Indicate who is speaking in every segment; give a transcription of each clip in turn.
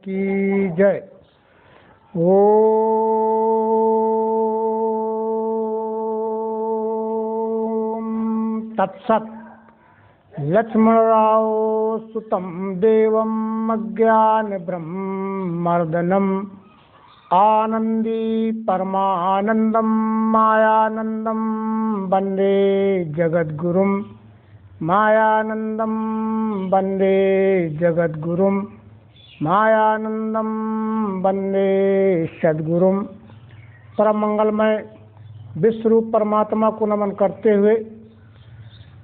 Speaker 1: की जय। ओम तत्सत। लक्ष्मणराव सुतं देवम् अज्ञानब्रह्ममर्दनम् आनंदी परमानंदं मायानंदं वंदे जगद्गुरुं मायानंदं वंदे जगद्गुरुं मायानंदं वंदे सद्गुरुं। परम मंगलमय विश्वरूप परमात्मा को नमन करते हुए,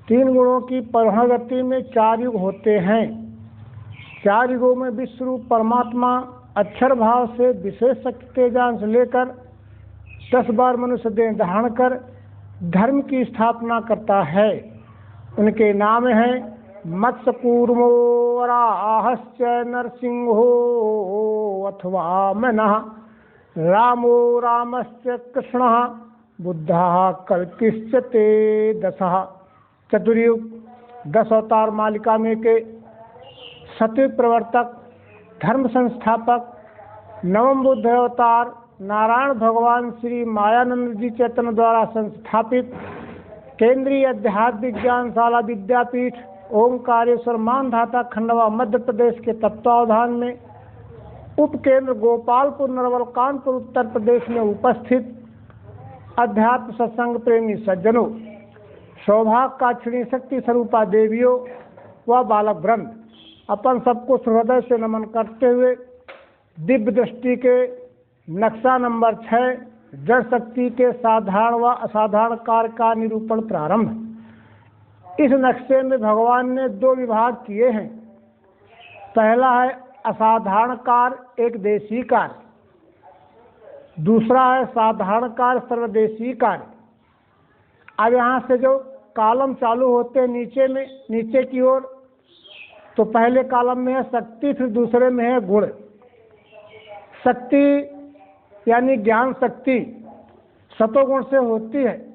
Speaker 1: तीन गुणों की परहगति में चार युग होते हैं। चार युगों में विश्वरूप परमात्मा अक्षर भाव से विशेष शक्ति तेजान से लेकर 10 बार मनुष्य देह धारण कर धर्म की स्थापना करता है। उनके नाम हैं मत्स्यकूर्मो वराहश्च नरसिंहो अथवा मनः रामो रामश्च कृष्णः बुद्धः कल्किश्च ते दशः। चतुर्युग 10 अवतार मालिका में के सतयुग प्रवर्तक, धर्म संस्थापक, नवम बुद्ध अवतार नारायण भगवान श्री मायानंद जी चैतन्य द्वारा संस्थापित केंद्रीय अध्यात्म विज्ञानशाला विद्यापीठ ओंकारेश्वर मानधाता खंडवा मध्य प्रदेश के तत्वावधान में उपकेंद्र गोपालपुर नरवल कानपुर उत्तर प्रदेश में उपस्थित अध्यात्म सत्संग प्रेमी सज्जनों, सौभाग्य का क्षणी शक्ति स्वरूपा देवियों व बालक वृंद, अपन सबको हृदय से नमन करते हुए दिव्य दृष्टि के नक्शा नंबर 6 जड़ शक्ति के साधारण व असाधारण कार्य का निरूपण प्रारंभ। इस नक्शे में भगवान ने 2 विभाग किए हैं। पहला है असाधारण कार्य एक देशी कार्य, दूसरा है साधारण कार्य सर्वदेशी कार्य। अब यहाँ से जो कॉलम चालू होते हैं नीचे की ओर, तो पहले कॉलम में है शक्ति, फिर दूसरे में है गुण। शक्ति यानी ज्ञान शक्ति सतोगुण से होती है।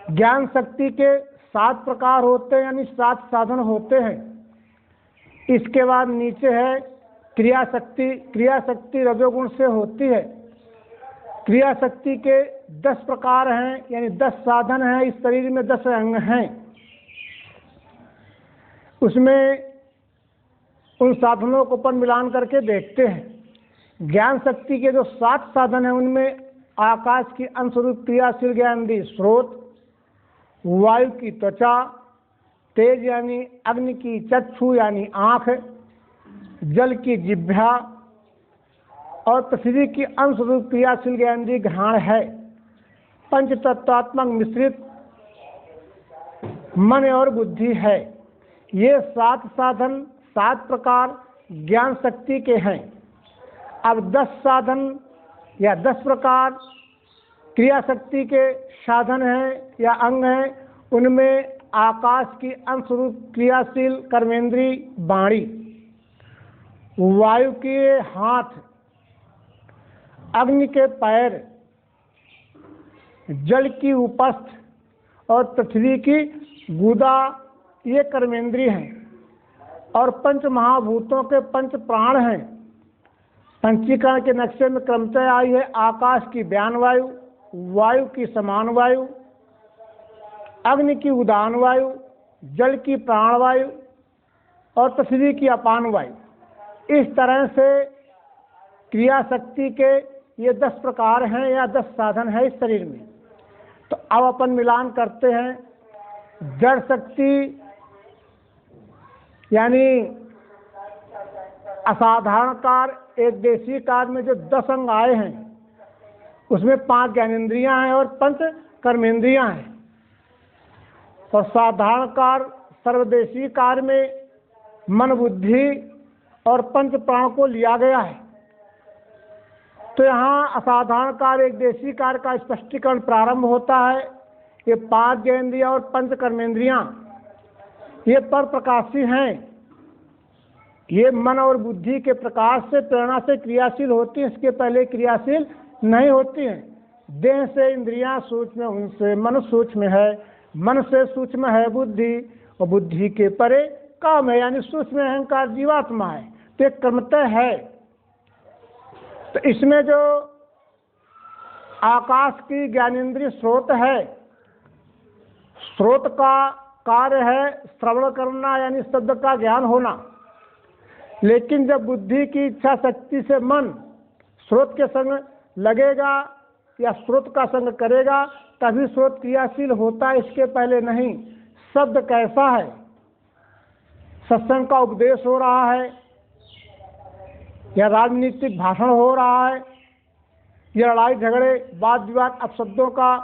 Speaker 1: ज्ञान शक्ति के 7 प्रकार होते हैं, यानी 7 साधन होते हैं। इसके बाद नीचे है क्रिया शक्ति। क्रिया शक्ति रजोगुण से होती है। क्रिया शक्ति के 10 प्रकार हैं, यानी 10 साधन हैं। इस शरीर में 10 अंग हैं। उसमें उन साधनों को अपन मिलान करके देखते हैं। ज्ञान शक्ति के जो 7 साधन हैं, उनमें आकाश की अंशरूप क्रियाशील ज्ञान दी स्रोत, वायु की त्वचा, तेज यानी अग्नि की चक्षु यानी आँख, जल की जिह्वा और पृथ्वी की अंशरूप क्रियाशील ज्ञान दी घ्राण है। पंच तत्वात्मक मिश्रित मन और बुद्धि है। ये 7 साधन 7 प्रकार ज्ञान शक्ति के हैं। अब 10 साधन या 10 प्रकार क्रिया शक्ति के साधन हैं या अंग हैं। उनमें आकाश की अंशरूप क्रियाशील कर्मेंद्री वाणी, वायु के हाथ, अग्नि के पैर, जल की उपस्थ और पृथ्वी की गुदा, ये कर्मेंद्रिय हैं। और पंच महाभूतों के 5 प्राण हैं। पंचीकरण के नक्शे में क्रमशः आई है आकाश की व्यान वायु, वायु की समान वायु, अग्नि की उदान वायु, जल की प्राण वायु और पृथ्वी की अपान वायु। इस तरह से क्रिया शक्ति के ये 10 प्रकार हैं या 10 साधन है इस शरीर में। तो अब अपन मिलान करते हैं। जड़ शक्ति यानी असाधारण कार्य एक देशी कार्य में जो 10 अंग आए हैं, उसमें 5 ज्ञानेंद्रियां हैं और 5 कर्मेंद्रियां हैं। और साधारण कार्य सर्वदेशी कार्य में मन, बुद्धि और 5 प्राण को लिया गया है। तो यहाँ असाधारण कार्य एक देशी कार्य का स्पष्टीकरण प्रारंभ होता है। ये 5 ज्ञानेंद्रियां और 5 कर्मेंद्रियां ये पर प्रकाशी हैं। ये मन और बुद्धि के प्रकाश से प्रेरणा से क्रियाशील होती हैं। इसके पहले क्रियाशील नहीं होती हैं। देह से इंद्रियां सूक्ष्म, उनसे मन सूक्ष्म है, मन से सूक्ष्म है बुद्धि, और बुद्धि के परे काम है, यानी सूक्ष्म अहंकार जीवात्मा है। तो एक क्रमतः है। तो इसमें जो आकाश की ज्ञानेंद्रिय स्रोत है, स्रोत का कार्य है श्रवण करना यानी शब्द का ज्ञान होना। लेकिन जब बुद्धि की इच्छा शक्ति से मन स्रोत के संग लगेगा या स्रोत का संग करेगा तभी स्रोत क्रियाशील होता है, इसके पहले नहीं। शब्द कैसा है, सत्संग का उपदेश हो रहा है या राजनीतिक भाषण हो रहा है या लड़ाई झगड़े वाद विवाद अपशब्दों का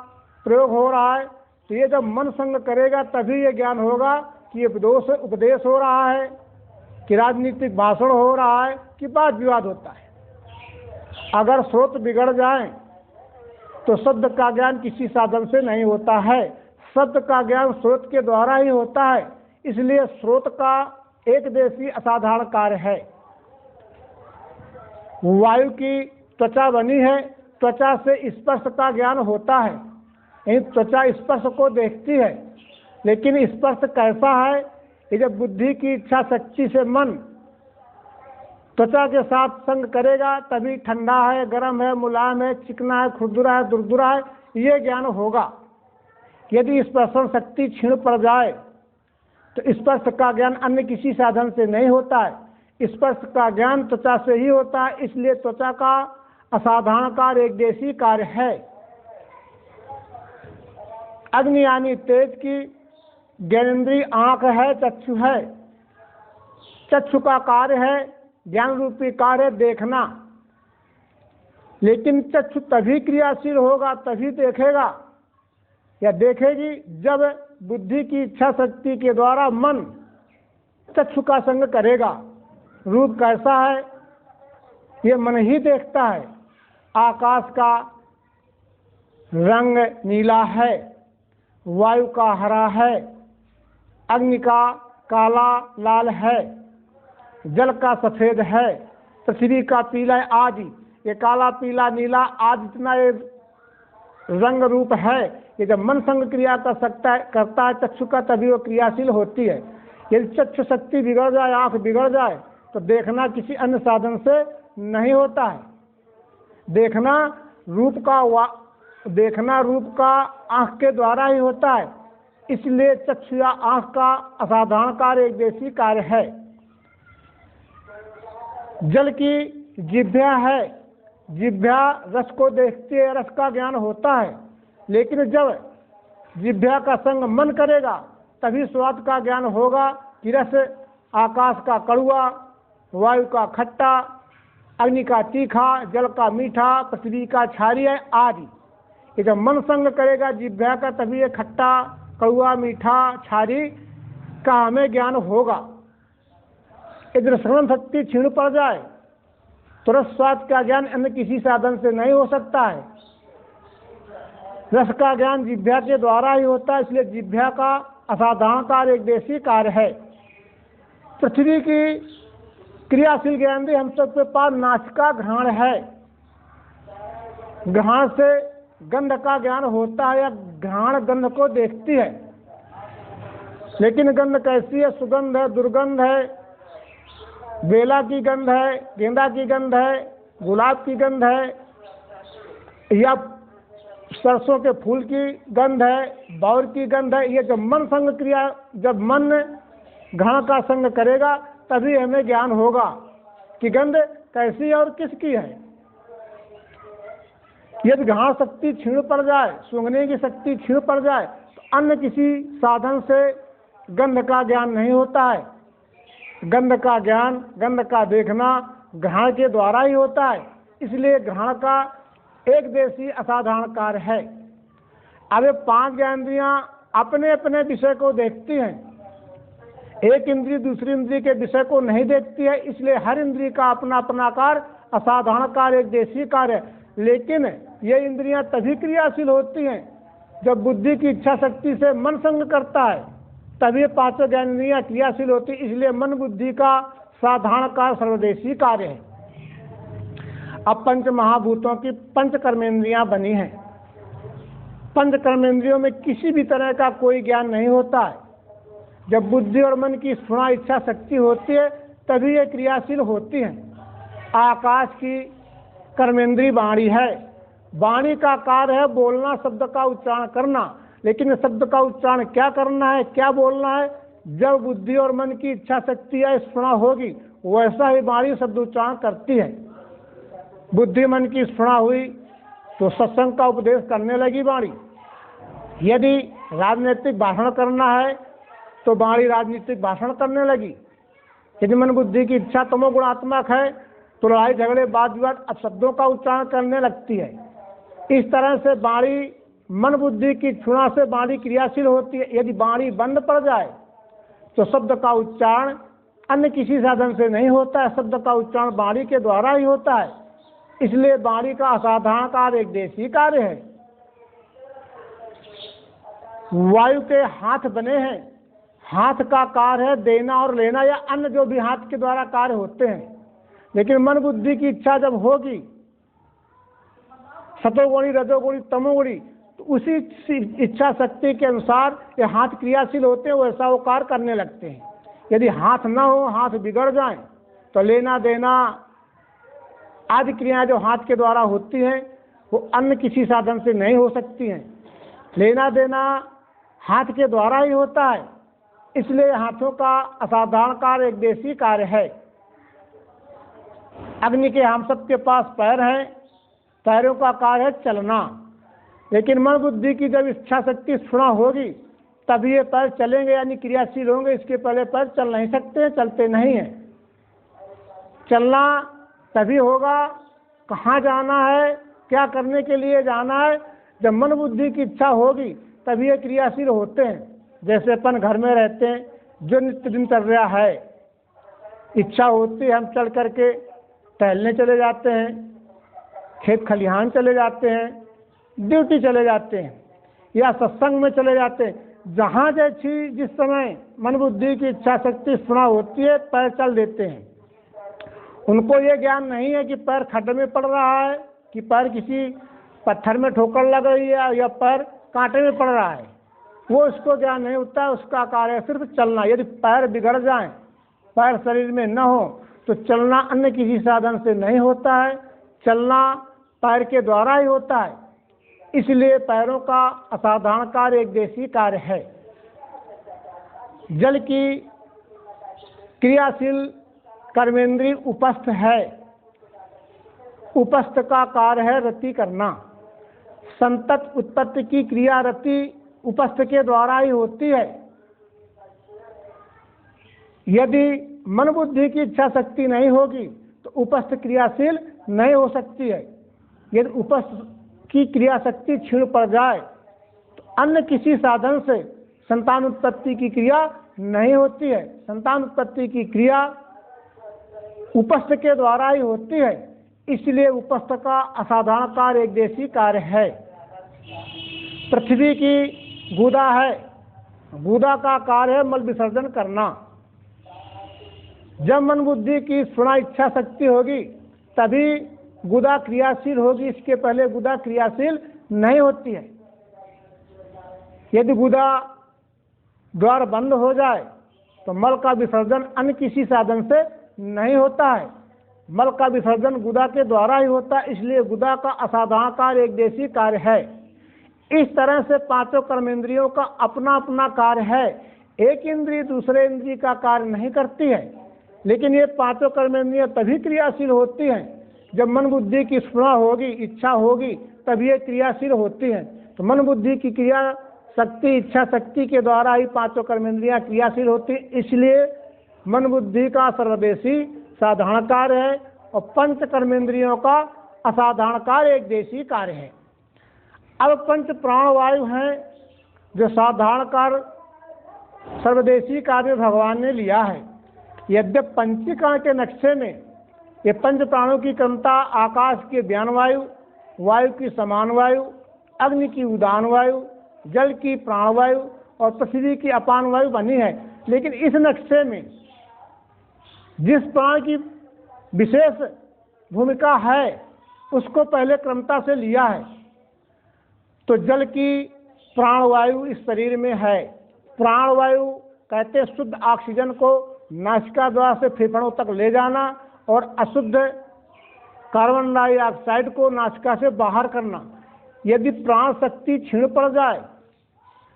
Speaker 1: प्रयोग हो रहा है, तो ये जब मन संग करेगा तभी ये ज्ञान होगा कि ये उपदेश हो रहा है, कि राजनीतिक भाषण हो रहा है, कि वाद विवाद होता है। अगर स्रोत बिगड़ जाए तो शब्द का ज्ञान किसी साधन से नहीं होता है, शब्द का ज्ञान स्रोत के द्वारा ही होता है। इसलिए स्रोत का एक देशी असाधारण कार्य है। वायु की त्वचा बनी है, त्वचा से स्पर्श का ज्ञान होता है, यही त्वचा स्पर्श को देखती है। लेकिन स्पर्श कैसा है, ये जब बुद्धि की इच्छा शक्ति से मन त्वचा के साथ संग करेगा तभी ठंडा है, गर्म है, मुलायम है, चिकना है, खुरदुरा है, दुरदुरा है, ये ज्ञान होगा। यदि स्पर्शन शक्ति क्षीण पड़ जाए तो स्पर्श का ज्ञान अन्य किसी साधन से नहीं होता है, स्पर्श का ज्ञान त्वचा से ही होता है। इसलिए त्वचा का असाधारण कार्य एक देशी कार्य है। अग्नि यानी तेज की ज्ञानेंद्रिय आंख है, चक्षु है। चक्षु का कार्य है ज्ञान रूपी कार्य देखना। लेकिन चक्षु तभी क्रियाशील होगा, तभी देखेगा या देखेगी जब बुद्धि की इच्छा शक्ति के द्वारा मन चक्षु का संग करेगा। रूप कैसा है, ये मन ही देखता है। आकाश का रंग नीला है, वायु का हरा है, अग्नि का काला लाल है, जल का सफेद है, पृथ्वी का पीला आदि। ये काला पीला नीला आदि इतना ये रंग रूप है। ये जब मन संग क्रिया करता है चक्षु का तभी वो क्रियाशील होती है। यदि चक्षु शक्ति बिगड़ जाए, आंख बिगड़ जाए तो देखना किसी अन्य साधन से नहीं होता है। देखना रूप का आंख के द्वारा ही होता है। इसलिए चक्षु या आंख का असाधारण कार्य एक देशी कार्य है। जल की जिह्वा है, जिह्वा रस को देखती है, रस का ज्ञान होता है। लेकिन जब जिह्वा का संग मन करेगा तभी स्वाद का ज्ञान होगा कि रस आकाश का कड़वा, वायु का खट्टा, अग्नि का तीखा, जल का मीठा, पृथ्वी का क्षारीय आदि। ये जब मन संग करेगा जिह्वा का तभी ये खट्टा, कड़वा, मीठा, क्षारी का हमें ज्ञान होगा। यदि श्रवण शक्ति क्षीण पड़ जाए तो रस स्वाद का ज्ञान अन्य किसी साधन से नहीं हो सकता है। रस का ज्ञान जिह्वा के द्वारा ही होता है। इसलिए जिह्वा का असाधारण कार्य एक देशी कार्य है। पृथ्वी की क्रियाशील ज्ञानेंद्रिय हम सब के पास नासिका घ्राण है। घ्राण से गंध का ज्ञान होता है या घ्राण गंध को देखती है। लेकिन गंध कैसी है, सुगंध है, दुर्गंध है, बेला की गंध है, गेंदा की गंध है, गुलाब की गंध है या सरसों के फूल की गंध है, बौर की गंध है। ये जब मन संग क्रिया, जब मन घ्राण का संग करेगा तभी हमें ज्ञान होगा कि गंध कैसी और किसकी है। यदि घ्राण शक्ति क्षीण पड़ जाए, सूंघने की शक्ति क्षीण पड़ जाए तो अन्य किसी साधन से गंध का ज्ञान नहीं होता है। गंध का ज्ञान, गंध का देखना घ्राण के द्वारा ही होता है। इसलिए घ्राण का एक देशी असाधारण कार्य है। अब ये 5 ज्ञानेंद्रियां अपने अपने विषय को देखती हैं। एक इंद्रिय दूसरी इंद्रिय के विषय को नहीं देखती है। इसलिए हर इंद्रिय का अपना अपना कार्य, असाधारण कार्य, एक देशी कार्य है। लेकिन ये इंद्रियां तभी क्रियाशील होती हैं जब बुद्धि की इच्छा शक्ति से मन संग करता है, तभी 5 ज्ञानेंद्रियां क्रियाशील होती। इसलिए मन बुद्धि का साधारण कार्य सर्वदेशी कार्य है। अब पंच महाभूतों की 5 कर्मेंद्रियां बनी हैं। 5 कर्मेंद्रियों में किसी भी तरह का कोई ज्ञान नहीं होता है। जब बुद्धि और मन की स्फुरण इच्छा शक्ति होती है तभी ये क्रियाशील होती हैं। आकाश की कर्मेंद्री वाणी है। वाणी का कार्य है बोलना, शब्द का उच्चारण करना। लेकिन शब्द का उच्चारण क्या करना है, क्या बोलना है? जब बुद्धि और मन की इच्छा शक्ति या स्फुरणा होगी, वैसा ही वाणी शब्द उच्चारण करती है। बुद्धि मन की स्फुरणा हुई तो सत्संग का उपदेश करने लगी वाणी। यदि राजनीतिक भाषण करना है तो वाणी राजनीतिक भाषण करने लगी। यदि मन बुद्धि की इच्छा तमोगुणात्मक है तो लड़ाई झगड़े वाद विवाद अपशब्दों का उच्चारण करने लगती है। इस तरह से वाणी मन बुद्धि की स्फुरणा से वाणी क्रियाशील होती है। यदि वाणी बंद पड़ जाए तो शब्द का उच्चारण अन्य किसी साधन से नहीं होता है, शब्द का उच्चारण वाणी के द्वारा ही होता है। इसलिए वाणी का असाधारण कार्य एक देशी कार्य है। वायु के हाथ बने हैं। हाथ का कार्य है देना और लेना या अन्य जो भी हाथ के द्वारा कार्य होते हैं। लेकिन मन बुद्धि की इच्छा जब होगी, सतोगुणी रजोगुणी तमोगुणी, तो उसी इच्छा शक्ति के अनुसार ये हाथ क्रियाशील होते हैं, वैसा वो कार्य करने लगते हैं। यदि हाथ न हो, हाथ बिगड़ जाए, तो लेना देना आदि क्रियाएं जो हाथ के द्वारा होती हैं वो अन्य किसी साधन से नहीं हो सकती हैं। लेना देना हाथ के द्वारा ही होता है। इसलिए हाथों का असाधारण कार्य एक देशी कार्य है। अग्नि के हम सबके पास पैर हैं, पैरों का कार्य है चलना। लेकिन मन बुद्धि की जब इच्छा शक्ति स्फुरणा होगी तभी ये पैर चलेंगे, यानी क्रियाशील होंगे। इसके पहले पैर चल नहीं सकते, चलते नहीं हैं। चलना तभी होगा, कहाँ जाना है, क्या करने के लिए जाना है, जब मन बुद्धि की इच्छा होगी तभी ये क्रियाशील होते हैं। जैसे अपन घर में रहते हैं, जो नित्य दिनचर्या है, इच्छा होती है हम चल करके टहलने चले जाते हैं, खेत खलिहान चले जाते हैं, ड्यूटी चले जाते हैं या सत्संग में चले जाते हैं। जहाँ जैसी जिस समय मन बुद्धि की इच्छा शक्ति स्फुरणा होती है पैर चल देते हैं। उनको ये ज्ञान नहीं है कि पैर खड्डे में पड़ रहा है, कि पैर किसी पत्थर में ठोकर लग रही है या पैर कांटे में पड़ रहा है। वो उसको ज्ञान नहीं होता है। उसका कार्य सिर्फ चलना। यदि पैर बिगड़ जाएं, पैर शरीर में न हो, तो चलना अन्य किसी साधन से नहीं होता है। चलना पैर के द्वारा ही होता है। इसलिए पैरों का असाधारण कार्य एक देशी कार्य है। जल की क्रियाशील कर्मेंद्रीय उपस्थ है। उपस्थ का कार्य है रति करना। संतत उत्पत्ति की क्रिया रति उपस्थ के द्वारा ही होती है। यदि मन बुद्धि की इच्छा शक्ति नहीं होगी तो उपस्थ क्रियाशील नहीं हो सकती है। यदि उपस्थ की क्रिया शक्ति क्षीण पड़ जाए तो अन्य किसी साधन से संतान उत्पत्ति की क्रिया नहीं होती है। संतान उत्पत्ति की क्रिया उपस्थ के द्वारा ही होती है। इसलिए उपस्थ का असाधारण कार्य एक देशी कार्य है। पृथ्वी की गुदा है। गुदा का कार्य है मल विसर्जन करना। जब मन बुद्धि की स्फुरणा इच्छा शक्ति होगी तभी गुदा क्रियाशील होगी। इसके पहले गुदा क्रियाशील नहीं होती है। यदि गुदा द्वार बंद हो जाए तो मल का विसर्जन अन्य किसी साधन से नहीं होता है। मल का विसर्जन गुदा के द्वारा ही होता है। इसलिए गुदा का असाधारण कार्य एक देशी कार्य है। इस तरह से पांचों कर्मेंद्रियों का अपना अपना कार्य है। एक इंद्रिय दूसरे इंद्रिय का कार्य नहीं करती है। लेकिन ये पांचों कर्मेंद्रियां तभी क्रियाशील होती हैं जब मन बुद्धि की स्फुरणा होगी, इच्छा होगी, तभी ये क्रियाशील होती हैं। तो मन बुद्धि की क्रिया शक्ति, इच्छा शक्ति के द्वारा ही पांचों कर्मेंद्रियां क्रियाशील होती हैं। इसलिए मन बुद्धि का सर्वदेशी साधारण कार्य है और पंच कर्मेंद्रियों का असाधारण कार्य एक देशी कार्य है। अब पंच प्राणवायु हैं जो साधारण कार्य सर्वदेशी कार्य भगवान ने लिया है। यद्यप पंचीकरण के नक्शे में ये पंच प्राणों की क्रमता आकाश की व्यान वायु, वायु की समान वायु, अग्नि की उदान वायु, जल की प्राणवायु और पृथ्वी की अपान वायु बनी है। लेकिन इस नक्शे में जिस प्राण की विशेष भूमिका है उसको पहले क्रमता से लिया है। तो जल की प्राणवायु इस शरीर में है। प्राणवायु कहते शुद्ध ऑक्सीजन को नासिका द्वार से फेफड़ों तक ले जाना और अशुद्ध कार्बन डाइऑक्साइड को नासिका से बाहर करना। यदि प्राण शक्ति क्षीण पड़ जाए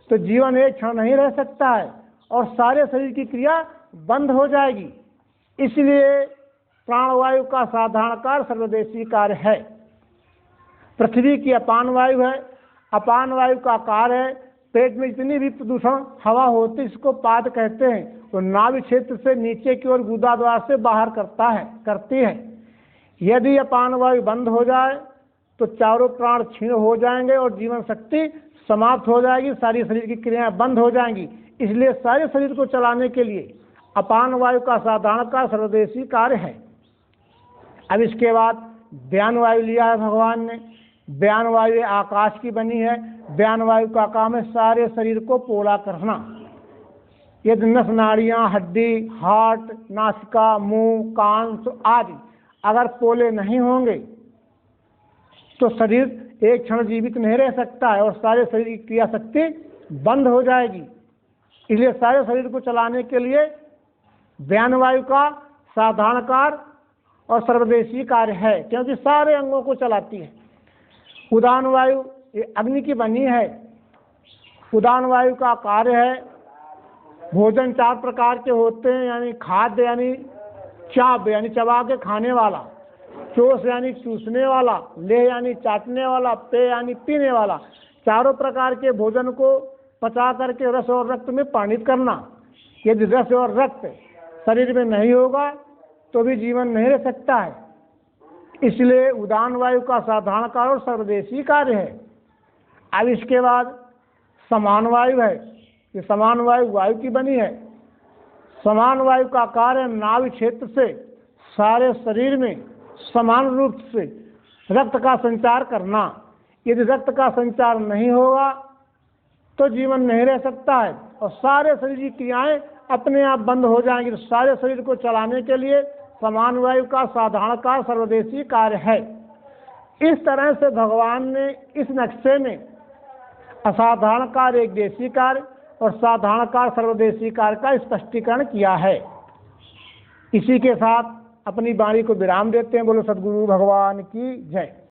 Speaker 1: तो जीवन एक क्षण नहीं रह सकता है और सारे शरीर की क्रिया बंद हो जाएगी। इसलिए प्राणवायु का साधारण कार्य सर्वदेशी कार्य है। पृथ्वी की अपान वायु है। अपान वायु का कार्य है पेट में जितनी भी प्रदूषण हवा होती है इसको पाद कहते हैं, वो नाभि क्षेत्र से नीचे की ओर गुदा द्वार से बाहर करती है। यदि अपान वायु बंद हो जाए तो चारों प्राण क्षीण हो जाएंगे और जीवन शक्ति समाप्त हो जाएगी, सारी शरीर की क्रियाएं बंद हो जाएंगी। इसलिए सारे शरीर को चलाने के लिए अपान वायु का साधारण का सर्वदेशी कार्य है। अब इसके बाद व्यान वायु लिया है भगवान ने। व्यान वायु आकाश की बनी है। व्यान वायु का काम है सारे शरीर को पोला करना। यदि नस नाड़ियाँ, हड्डी, हार्ट, नासिका, मुंह, कान आदि अगर पोले नहीं होंगे तो शरीर एक क्षण जीवित नहीं रह सकता है और सारे शरीर की क्रिया शक्ति बंद हो जाएगी। इसलिए सारे शरीर को चलाने के लिए व्यान वायु का साधारण कार्य और सर्वदेशी कार्य है, क्योंकि सारे अंगों को चलाती है। उदान वायु ये अग्नि की बनी है। उदान वायु का कार्य है भोजन 4 प्रकार के होते हैं, यानी खाद्य यानी चाप यानी चबा के खाने वाला, चोष यानी चूसने वाला, लेह यानी चाटने वाला, पेय यानी पीने वाला। चारों प्रकार के भोजन को पचा करके रस और रक्त में पानित करना। यदि रस और रक्त शरीर में नहीं होगा तो भी जीवन नहीं रह सकता है। इसलिए उदान वायु का साधारण कार्य और सर्वदेशी कार्य है। अब इसके बाद समान वायु है। ये समान वायु वायु की बनी है। समान वायु का कार्य नाभि क्षेत्र से सारे शरीर में समान रूप से रक्त का संचार करना। यदि रक्त का संचार नहीं होगा तो जीवन नहीं रह सकता है और सारे शरीर की क्रियाएं अपने आप बंद हो जाएंगी। तो सारे शरीर को चलाने के लिए समान वायु का साधारण कार्य सर्वदेशी कार्य है। इस तरह से भगवान ने इस नक्शे में असाधारण कार्य एक देशी कार्य और साधारण कार्य सर्वदेशी कार्य का स्पष्टीकरण किया है। इसी के साथ अपनी वाणी को विराम देते हैं। बोलो सद्गुरु भगवान की जय।